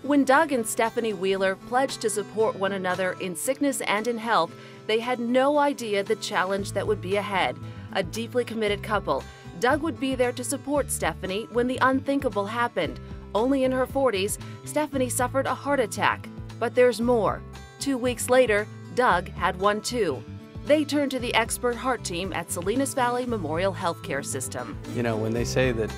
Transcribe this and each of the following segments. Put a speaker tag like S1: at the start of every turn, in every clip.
S1: When Doug and Stephanie Wheeler pledged to support one another in sickness and in health, they had no idea the challenge that would be ahead. A deeply committed couple, Doug would be there to support Stephanie when the unthinkable happened. Only in her 40s, Stephanie suffered a heart attack. But there's more. 2 weeks later, Doug had one too. They turned to the expert heart team at Salinas Valley Memorial Healthcare System.
S2: You know, when they say that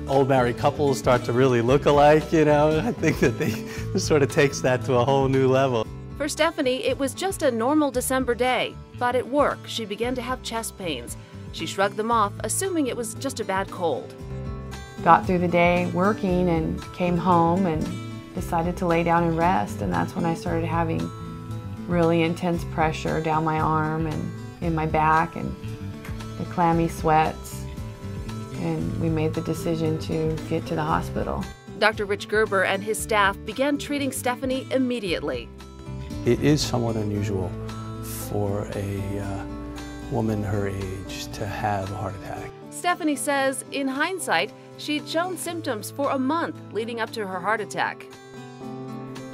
S2: old married couples start to really look alike, I think that this sort of takes that to a whole new level.
S1: For Stephanie, it was just a normal December day, but at work, she began to have chest pains. She shrugged them off, assuming it was just a bad cold.
S3: Got through the day working and came home and decided to lay down and rest, and that's when I started having really intense pressure down my arm and in my back and the clammy sweats, and we made the decision to get to the hospital.
S1: Dr. Gerber and his staff began treating Stephanie immediately.
S2: It is somewhat unusual for a woman her age to have a heart attack.
S1: Stephanie says, in hindsight, she'd shown symptoms for a month leading up to her heart attack.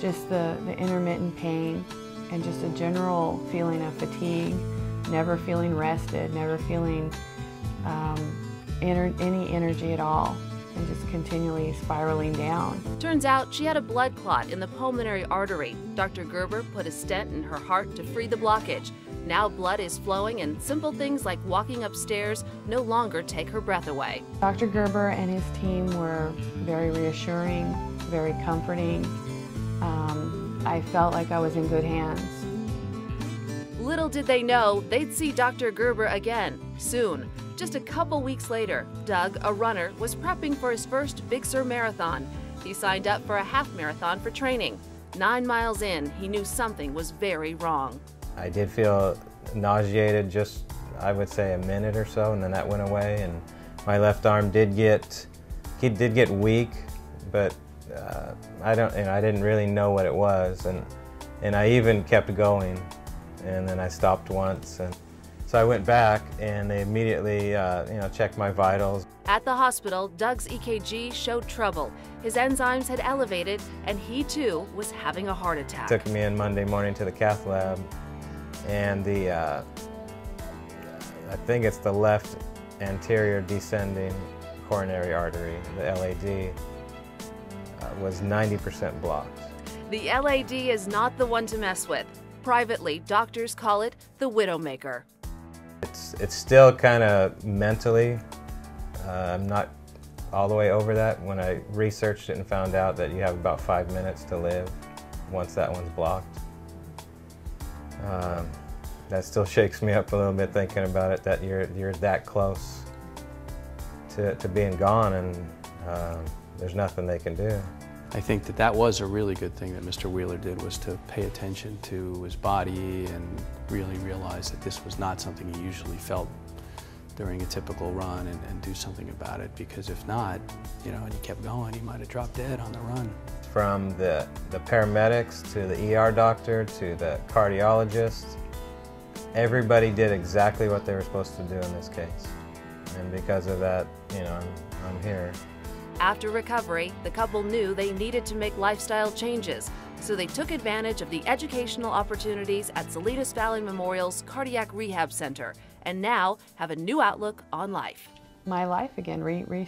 S3: Just the intermittent pain and just a general feeling of fatigue, never feeling rested, never feeling any energy at all, and just continually spiraling down.
S1: Turns out she had a blood clot in the pulmonary artery. Dr. Gerber put a stent in her heart to free the blockage. Now blood is flowing and simple things like walking upstairs no longer take her breath away.
S3: Dr. Gerber and his team were very reassuring, very comforting. I felt like I was in good hands.
S1: Little did they know they'd see Dr. Gerber again soon. Just a couple weeks later, Doug, a runner, was prepping for his first Big Sur marathon. He signed up for a half marathon for training. 9 miles in, he knew something was very wrong.
S4: I did feel nauseated just, I would say, a minute or so, and then that went away, and my left arm did get weak, but I didn't really know what it was, and I even kept going, and then I stopped once, and so I went back, and they immediately checked my vitals.
S1: At the hospital, Doug's EKG showed trouble. His enzymes had elevated, and he too was having a heart attack.
S4: Took me in Monday morning to the cath lab, and I think it's the left anterior descending coronary artery, the LAD, was 90% blocked.
S1: The LAD is not the one to mess with. Privately, doctors call it the widowmaker.
S4: It's still kind of mentally, I'm not all the way over that. When I researched it and found out that you have about 5 minutes to live once that one's blocked, that still shakes me up a little bit thinking about it, that you're that close to being gone, and there's nothing they can do.
S2: I think that was a really good thing that Mr. Wheeler did, was to pay attention to his body and really realize that this was not something he usually felt during a typical run, and do something about it, because if not, and he kept going, he might have dropped dead on the run.
S4: From the paramedics to the ER doctor to the cardiologist, everybody did exactly what they were supposed to do in this case. And because of that, I'm here.
S1: After recovery, the couple knew they needed to make lifestyle changes, so they took advantage of the educational opportunities at Salinas Valley Memorial's Cardiac Rehab Center, and now have a new outlook on life.
S3: My life again,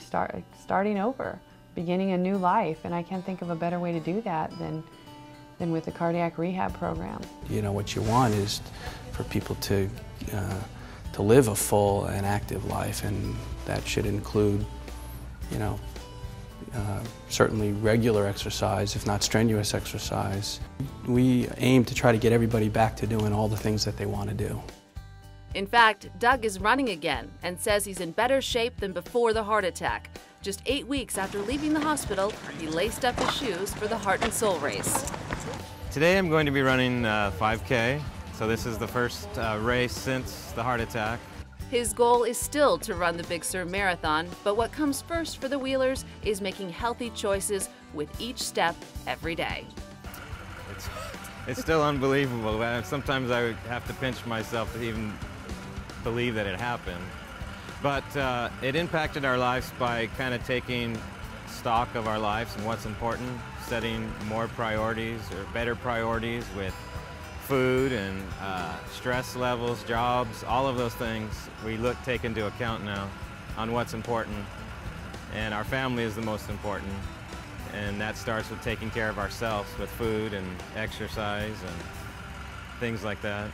S3: starting over, beginning a new life, and I can't think of a better way to do that than with the cardiac rehab program.
S2: What you want is for people to live a full and active life, and that should include, certainly regular exercise, if not strenuous exercise. We aim to try to get everybody back to doing all the things that they want to do.
S1: In fact, Doug is running again and says he's in better shape than before the heart attack. Just 8 weeks after leaving the hospital, he laced up his shoes for the Heart and Soul race.
S4: Today I'm going to be running 5K, so this is the first race since the heart attack.
S1: His goal is still to run the Big Sur Marathon, but what comes first for the Wheelers is making healthy choices with each step every day.
S4: It's still unbelievable. Sometimes I have to pinch myself to even believe that it happened. But it impacted our lives by kind of taking stock of our lives and what's important, setting more priorities or better priorities with food and stress levels, jobs, all of those things we take into account now on what's important. And our family is the most important. And that starts with taking care of ourselves with food and exercise and things like that.